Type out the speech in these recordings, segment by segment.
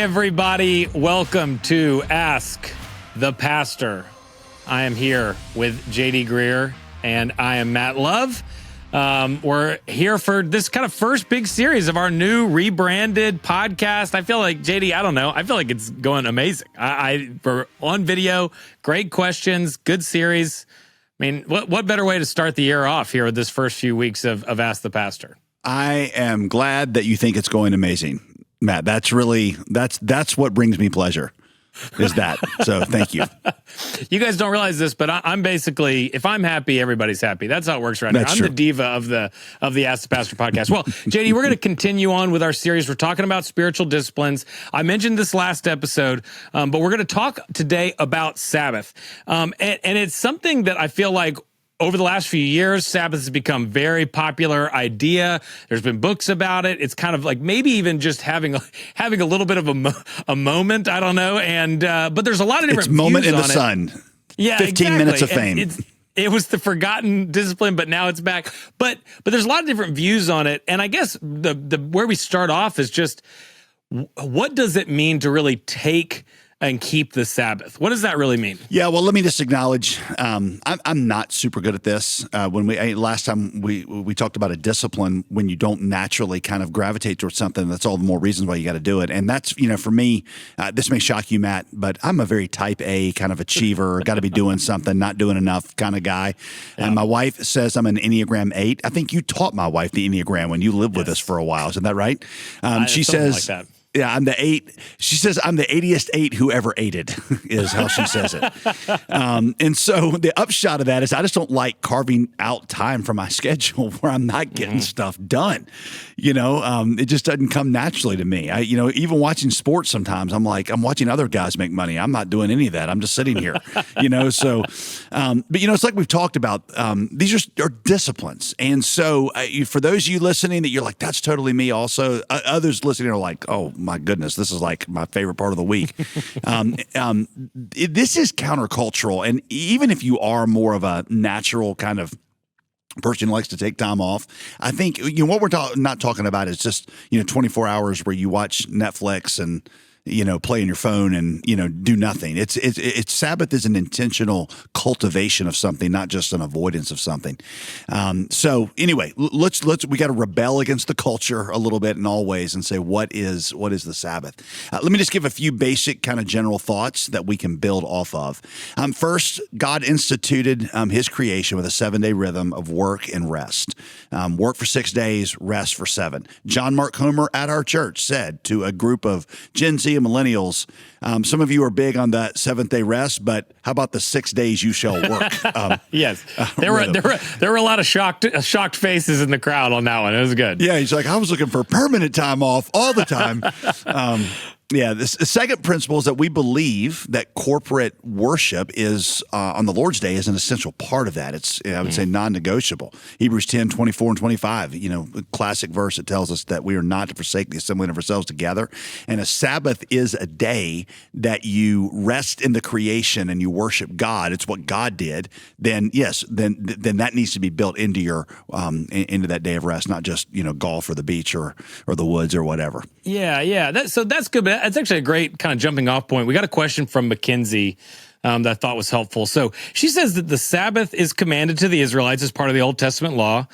everybody. Welcome to Ask the Pastor. I am here with JD Greear, and I am Matt Love. We're here for this kind of first big series of our new rebranded podcast. I feel like, JD, I don't know. I feel like it's going amazing. We're on video, great questions, good series. I mean, what better way to start the year off here with this first few weeks of Ask the Pastor? I am glad that you think it's going amazing, Matt. That's what brings me pleasure, is that. So thank you. You guys don't realize this, but I'm basically, if I'm happy, everybody's happy. That's how it works around here. I'm the diva of the Ask the Pastor podcast. Well, JD, we're going to continue on with our series. We're talking about spiritual disciplines. I mentioned this last episode, but we're going to talk today about Sabbath. And it's something that I feel like over the last few years, Sabbath has become a very popular idea. There's been books about it. It's kind of like maybe even just having a little bit of a moment. I don't know. And but there's a lot of different views moment in the on sun. It. Yeah, 15 minutes of fame. It was the forgotten discipline, but now it's back. But there's a lot of different views on it. And I guess the where we start off is just, what does it mean to really take and keep the Sabbath? What does that really mean? Yeah, well, let me just acknowledge, I'm not super good at this. Last time we talked about a discipline, when you don't naturally kind of gravitate towards something, that's all the more reasons why you got to do it. And that's, for me, this may shock you, Matt, but I'm a very type A kind of achiever, got to be doing something, not doing enough kind of guy. Yeah. And my wife says I'm an Enneagram 8. I think you taught my wife the Enneagram when you lived with us for a while. Isn't that right? She says, like that. Yeah, I'm the 8. She says I'm the 80th 8 who ever aided, is how she says it. And so the upshot of that is I just don't like carving out time from my schedule where I'm not getting stuff done. It just doesn't come naturally to me. Even watching sports sometimes, I'm like, I'm watching other guys make money. I'm not doing any of that. I'm just sitting here, So, but it's like we've talked about. These are disciplines. And so for those of you listening that you're like, that's totally me also, others listening are like, oh, my goodness, this is like my favorite part of the week. This is countercultural. And even if you are more of a natural kind of person who likes to take time off, I think, what we're not talking about is just, 24 hours where you watch Netflix and, play on your phone and, do nothing. It's Sabbath is an intentional cultivation of something, not just an avoidance of something. So anyway, we got to rebel against the culture a little bit in all ways and say, what is the Sabbath? Let me just give a few basic kind of general thoughts that we can build off of. First, God instituted his creation with a 7-day rhythm of work and rest. Work for 6 days, rest for 7. John Mark Comer at our church said to a group of Gen Z and millennials, some of you are big on that 7th-day rest, but how about the 6 days you shall work? Yes, there were a lot of shocked faces in the crowd on that one. It was good. Yeah, he's like, I was looking for permanent time off all the time. Yeah, the second principle is that we believe that corporate worship is on the Lord's Day is an essential part of that. It's, I would say, non-negotiable. Hebrews 10, 24 and 25, a classic verse that tells us that we are not to forsake the assembling of ourselves together. And a Sabbath is a day that you rest in the creation and you worship God. It's what God did. Then, yes, then that needs to be built into your into that day of rest, not just, golf or the beach or the woods or whatever. Yeah. So that's good. But that's actually a great kind of jumping off point. We got a question from Mackenzie that I thought was helpful. So she says that the Sabbath is commanded to the Israelites as part of the Old Testament law.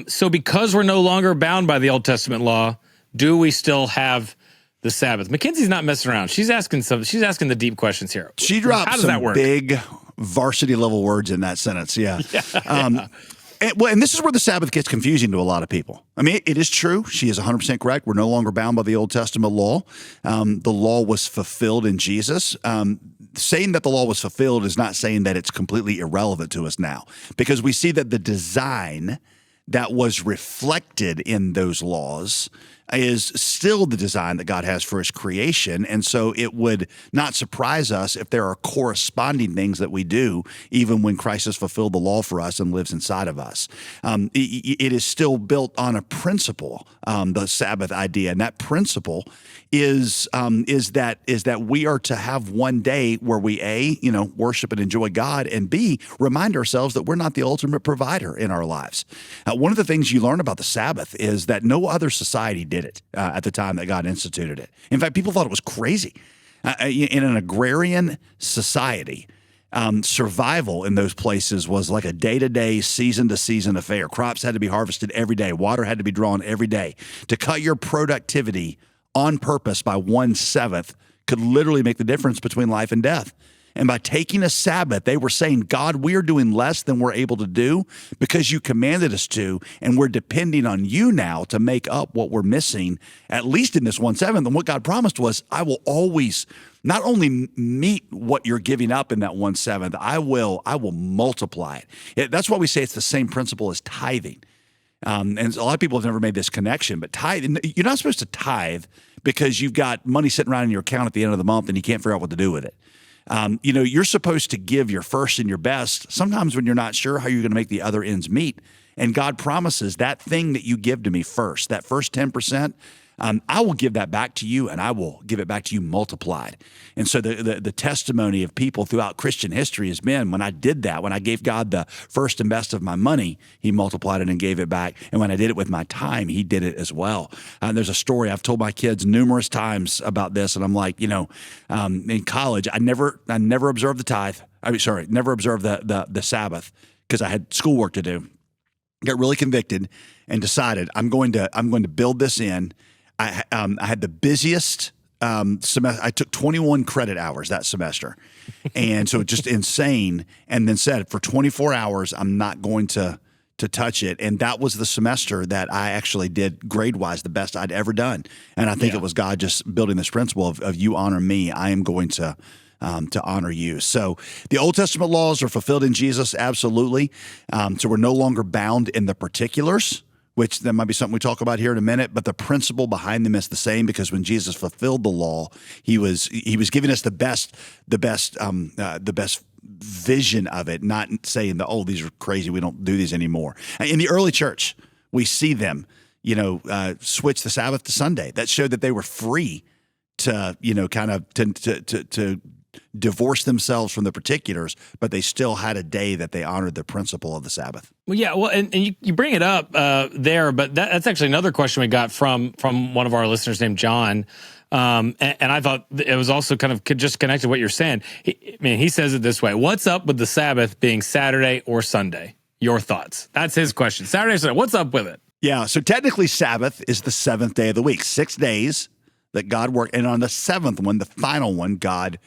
So because we're no longer bound by the Old Testament law, do we still have the Sabbath? Mackenzie's not messing around. She's asking the deep questions here. She dropped some big varsity level words in that sentence. Yeah. And this is where the Sabbath gets confusing to a lot of people. I mean, it is true. She is 100% correct. We're no longer bound by the Old Testament law. The law was fulfilled in Jesus. Saying that the law was fulfilled is not saying that it's completely irrelevant to us now, because we see that the design that was reflected in those laws is still the design that God has for his creation. And so it would not surprise us if there are corresponding things that we do, even when Christ has fulfilled the law for us and lives inside of us. It is still built on a principle, the Sabbath idea. And that principle is that we are to have one day where we, A, worship and enjoy God, and B, remind ourselves that we're not the ultimate provider in our lives. one of the things you learn about the Sabbath is that no other society did it at the time that God instituted it. In fact, people thought it was crazy. In an agrarian society, survival in those places was like a day-to-day, season-to-season affair. Crops had to be harvested every day. Water had to be drawn every day. To cut your productivity on purpose by 1/7 could literally make the difference between life and death. And by taking a Sabbath, they were saying, God, we are doing less than we're able to do because you commanded us to, and we're depending on you now to make up what we're missing, at least in this 1/7. And what God promised was, I will always not only meet what you're giving up in that 1/7, I will multiply it. That's why we say it's the same principle as tithing. And a lot of people have never made this connection, but tithing, you're not supposed to tithe because you've got money sitting around in your account at the end of the month and you can't figure out what to do with it. You're supposed to give your first and your best sometimes when you're not sure how you're going to make the other ends meet. And God promises that thing that you give to me first, that first 10%, I will give that back to you, and I will give it back to you multiplied. And so the testimony of people throughout Christian history has been, when I did that, when I gave God the first and best of my money, he multiplied it and gave it back. And when I did it with my time, he did it as well. There's a story I've told my kids numerous times about this, and I'm like, in college, I never observed the tithe. Never observed the Sabbath because I had schoolwork to do. Got really convicted and decided I'm going to build this in. I had the busiest semester. I took 21 credit hours that semester, and so just insane. And then said, for 24 hours, I'm not going to touch it. And that was the semester that I actually did grade-wise the best I'd ever done. And I think it was God just building this principle of you honor me, I am going to honor you. So the Old Testament laws are fulfilled in Jesus, absolutely. So we're no longer bound in the particulars, which that might be something we talk about here in a minute, but the principle behind them is the same, because when Jesus fulfilled the law, he was giving us the best vision of it, not saying these are crazy, we don't do these anymore. In the early church, we see them, switch the Sabbath to Sunday. That showed that they were free to, to divorce themselves from the particulars, but they still had a day that they honored the principle of the Sabbath. Well, yeah, and you bring it up there, but that's actually another question we got from one of our listeners named John, and I thought it was also kind of just connected to what you're saying. He says it this way: what's up with the Sabbath being Saturday or Sunday? Your thoughts? That's his question. Saturday or Sunday? What's up with it? Yeah, so technically Sabbath is the seventh day of the week, 6 days that God worked, and on the seventh one, the final one, God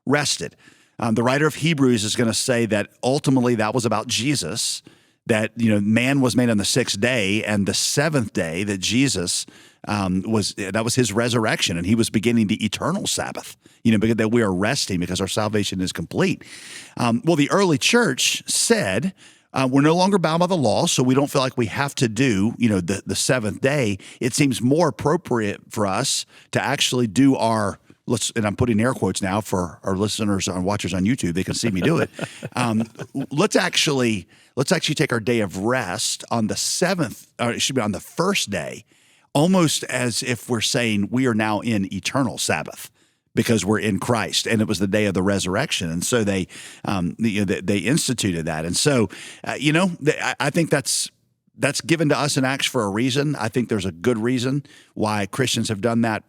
rested. The writer of Hebrews is going to say that ultimately that was about Jesus, that man was made on the 6th day, and the 7th day that Jesus was his resurrection, and he was beginning the eternal Sabbath. Because that we are resting because our salvation is complete. Well, the early church said, we're no longer bound by the law, so we don't feel like we have to do, the 7th day. It seems more appropriate for us to actually do and I'm putting air quotes now for our listeners and watchers on YouTube, they can see me do it. Let's actually take our day of rest on the 7th, or it should be on the first day, almost as if we're saying we are now in eternal Sabbath, because we're in Christ, and it was the day of the resurrection, and so they instituted that, and so I think that's given to us in Acts for a reason. I think there's a good reason why Christians have done that.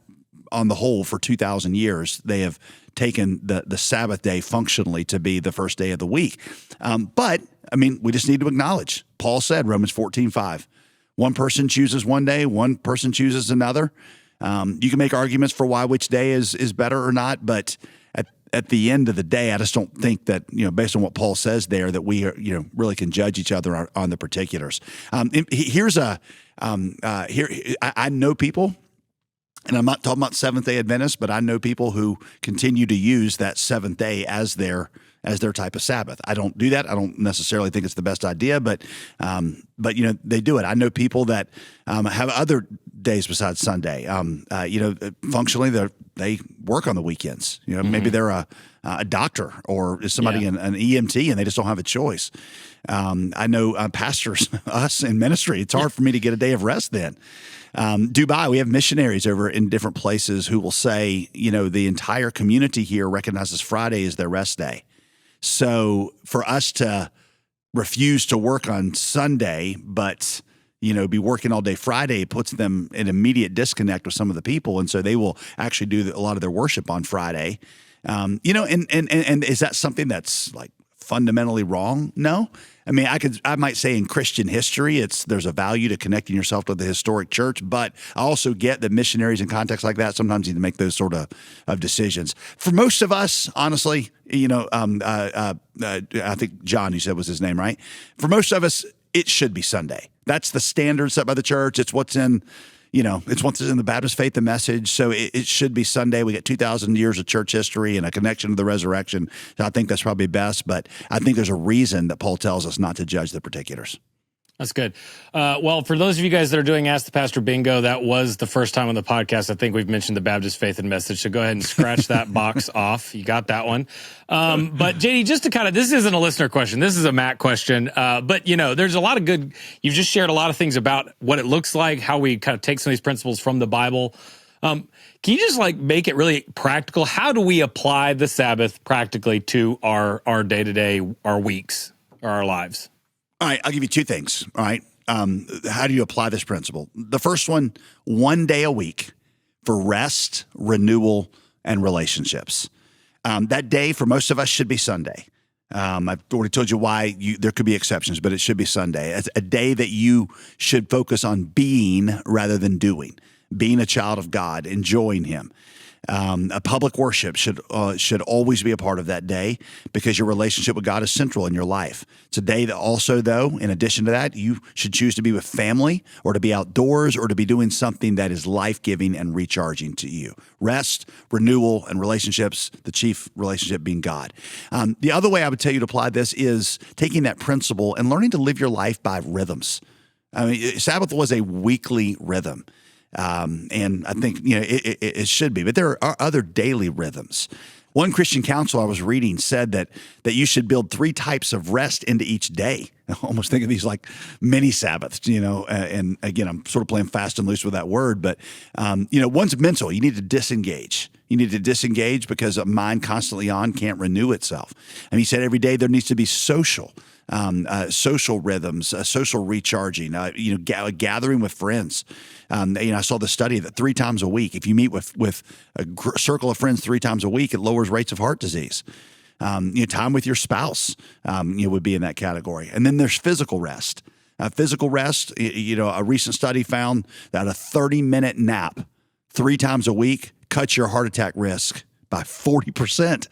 On the whole, for 2,000 years, they have taken the Sabbath day functionally to be the first day of the week. But we just need to acknowledge. Paul said, Romans 14:5, one person chooses one day, one person chooses another. You can make arguments for why which day is better or not, but at the end of the day, I just don't think that, based on what Paul says there, that we really can judge each other on the particulars. I know people. And I'm not talking about Seventh-day Adventists, but I know people who continue to use that 7th day as their type of Sabbath. I don't do that. I don't necessarily think it's the best idea, but they do it. I know people that have other days besides Sunday. Functionally, they work on the weekends. Maybe they're a doctor or is somebody an EMT, and they just don't have a choice. I know pastors, us in ministry. It's hard for me to get a day of rest then. Dubai, we have missionaries over in different places who will say, the entire community here recognizes Friday as their rest day. So for us to refuse to work on Sunday, but be working all day Friday, puts them in immediate disconnect with some of the people. And so they will actually do a lot of their worship on Friday. And is that something that's like fundamentally wrong? No. I mean, I might say in Christian history, there's a value to connecting yourself to the historic church, but I also get that missionaries in contexts like that sometimes need to make those sort of decisions. For most of us, honestly, I think John, you said was his name, right? For most of us, it should be Sunday. That's the standard set by the church. It's what's in, it's what's in the Baptist faith and message. So it should be Sunday. We got 2,000 years of church history and a connection to the resurrection. So I think that's probably best. But I think there's a reason that Paul tells us not to judge the particulars. That's good. Well, for those of you guys that are doing Ask the Pastor Bingo, that was the first time on the podcast I think we've mentioned the Baptist faith and message. So go ahead and scratch that box off. You got that one. But JD, just to this isn't a listener question. This is a Matt question. But there's a lot of good, you've just shared a lot of things about what it looks like, how we kind of take some of these principles from the Bible. Can you just make it really practical? How do we apply the Sabbath practically to our day-to-day, our weeks, or our lives? All right, I'll give you two things. All right. How do you apply this principle? The first one day a week for rest, renewal, and relationships. That day for most of us should be Sunday. I've already told you why there could be exceptions, but it should be Sunday. It's a day that you should focus on being rather than doing, being a child of God, enjoying Him. A public worship should always be a part of that day because your relationship with God is central in your life. It's a day that also, though, in addition to that, you should choose to be with family or to be outdoors or to be doing something that is life-giving and recharging to you. Rest, renewal, and relationships, the chief relationship being God. The other way I would tell you to apply this is taking that principle and learning to live your life by rhythms. I mean, Sabbath was a weekly rhythm. And I think, it should be, but there are other daily rhythms. One Christian counsel I was reading said that you should build 3 types of rest into each day. I almost think of these like mini Sabbaths, and again, I'm sort of playing fast and loose with that word, but, one's mental. You need to disengage. You need to disengage because a mind constantly on can't renew itself. And he said every day there needs to be social rhythms, social recharging, gathering with friends. I saw the study that 3 times a week, if you meet with a circle of friends 3 times a week, it lowers rates of heart disease. Time with your spouse, would be in that category. And then there's physical rest. Physical rest, a recent study found that a 30-minute nap 3 times a week cuts your heart attack risk by 40%.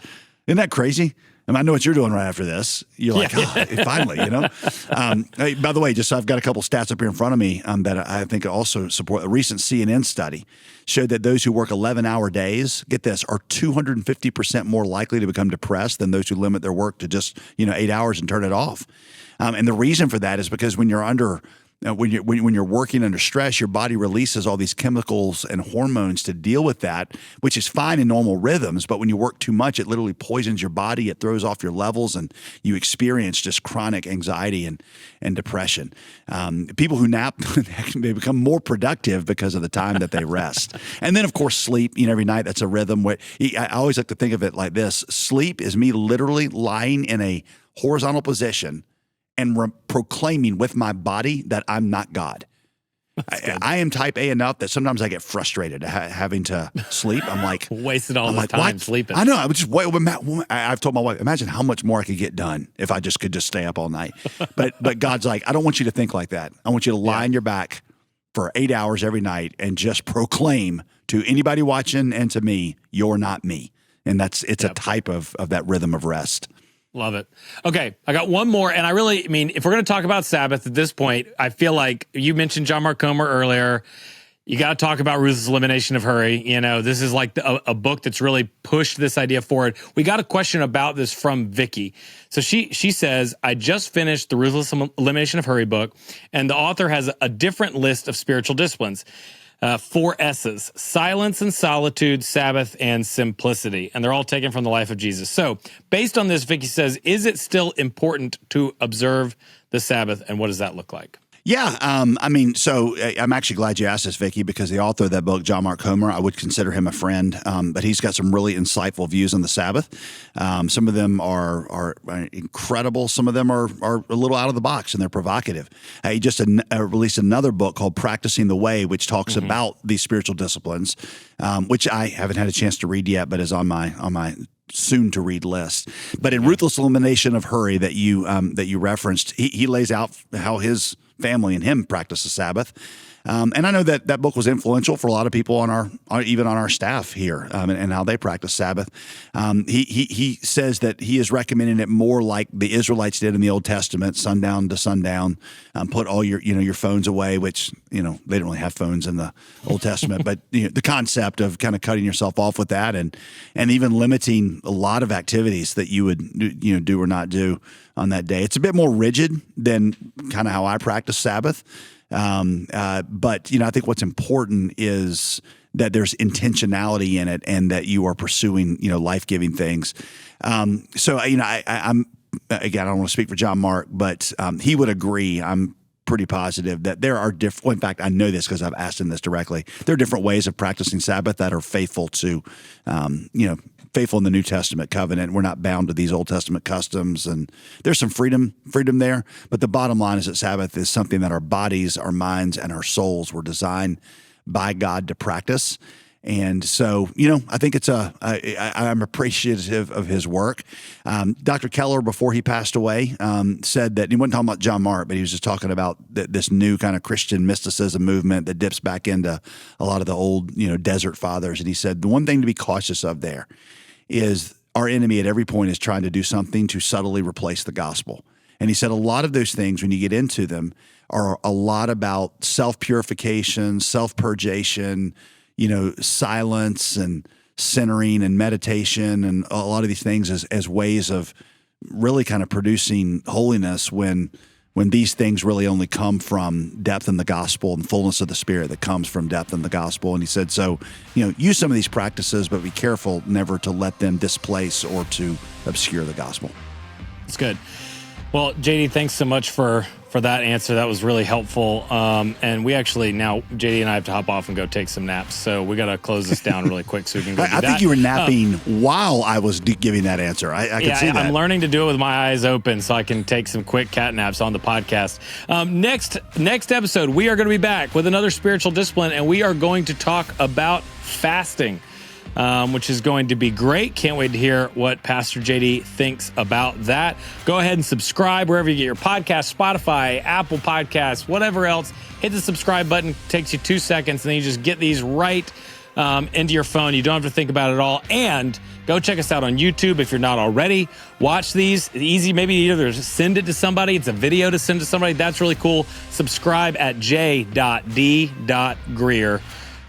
Isn't that crazy? And I know what you're doing right after this. You're like, finally, Hey, by the way, just I've got a couple stats up here in front of me that I think also support. A recent CNN study showed that those who work 11-hour days, get this, are 250% more likely to become depressed than those who limit their work to just 8 hours and turn it off. And the reason for that is because when you're when you're working under stress, your body releases all these chemicals and hormones to deal with that, which is fine in normal rhythms. But when you work too much, it literally poisons your body. It throws off your levels, and you experience just chronic anxiety and depression. People who nap, they become more productive because of the time that they rest. And then, of course, sleep. Every night that's a rhythm. I always like to think of it like this: sleep is me literally lying in a horizontal position and proclaiming with my body that I'm not God. I am type A enough that sometimes I get frustrated having to sleep. I'm like, wasted all the time sleeping. I know. I would just wait. I've told my wife, imagine how much more I could get done if I could just stay up all night. But God's like, I don't want you to think like that. I want you to lie on your back for 8 hours every night and just proclaim to anybody watching and to me, you're not me. And it's a type of that rhythm of rest. Love it. Okay, I got one more, and if we're going to talk about Sabbath at this point, I feel like you mentioned John Mark Comer earlier. You got to talk about Ruthless Elimination of Hurry. This is like a book that's really pushed this idea forward. We got a question about this from Vicky. So she says, I just finished the Ruthless Elimination of Hurry book, and the author has a different list of spiritual disciplines. 4 S's: silence and solitude, Sabbath, and simplicity. And they're all taken from the life of Jesus. So based on this, Vicky says, is it still important to observe the Sabbath, and what does that look like? Yeah, I mean, so I'm actually glad you asked this, Vicky, because the author of that book, John Mark Comer, I would consider him a friend, but he's got some really insightful views on the Sabbath. Some of them are incredible. Some of them are a little out of the box, and they're provocative. He just released another book called Practicing the Way, which talks about these spiritual disciplines, which I haven't had a chance to read yet, but is on my soon to read list. But in Ruthless Elimination of Hurry that you referenced, he lays out how his family and him practice the Sabbath. And I know that book was influential for a lot of people on even on our staff here, and how they practice Sabbath. He says that he is recommending it more like the Israelites did in the Old Testament, sundown to sundown. Put all your phones away, which they didn't really have phones in the Old Testament, but the concept of kind of cutting yourself off with that, and even limiting a lot of activities that you would do or not do on that day. It's a bit more rigid than kind of how I practice Sabbath. But I think what's important is that there's intentionality in it, and that you are pursuing, life-giving things. So I'm again, I don't want to speak for John Mark, but he would agree. I'm pretty positive that there are different. Well, in fact, I know this because I've asked him this directly. There are different ways of practicing Sabbath that are faithful to, faithful in the New Testament covenant. We're not bound to these Old Testament customs, and there's some freedom there. But the bottom line is that Sabbath is something that our bodies, our minds, and our souls were designed by God to practice. And so, I think I'm appreciative of his work. Dr. Keller, before he passed away, said that he wasn't talking about John Mark, but he was just talking about this new kind of Christian mysticism movement that dips back into a lot of the old, desert fathers. And he said the one thing to be cautious of there is our enemy at every point is trying to do something to subtly replace the gospel. And he said a lot of those things, when you get into them, are a lot about self-purification, self-purgation, silence and centering and meditation, and a lot of these things as ways of really kind of producing holiness when these things really only come from depth in the gospel and fullness of the Spirit that comes from depth in the gospel. And he said, so, use some of these practices, but be careful never to let them displace or to obscure the gospel. That's good. Well, JD, thanks so much for that answer. That was really helpful. And we actually now, JD and I have to hop off and go take some naps. So we got to close this down really quick so we can go do that. I think you were napping while I was giving that answer. I can see that. I'm learning to do it with my eyes open so I can take some quick cat naps on the podcast. Next episode, we are going to be back with another spiritual discipline, and we are going to talk about fasting. Which is going to be great. Can't wait to hear what Pastor JD thinks about that. Go ahead and subscribe wherever you get your podcast, Spotify, Apple Podcasts, whatever else. Hit the subscribe button. It takes you 2 seconds, and then you just get these right into your phone. You don't have to think about it at all. And go check us out on YouTube if you're not already. Watch these. Easy, maybe either send it to somebody. It's a video to send to somebody. That's really cool. Subscribe at j.d.greear.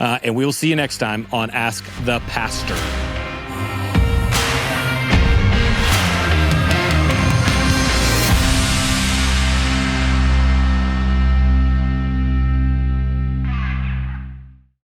And we will see you next time on Ask the Pastor.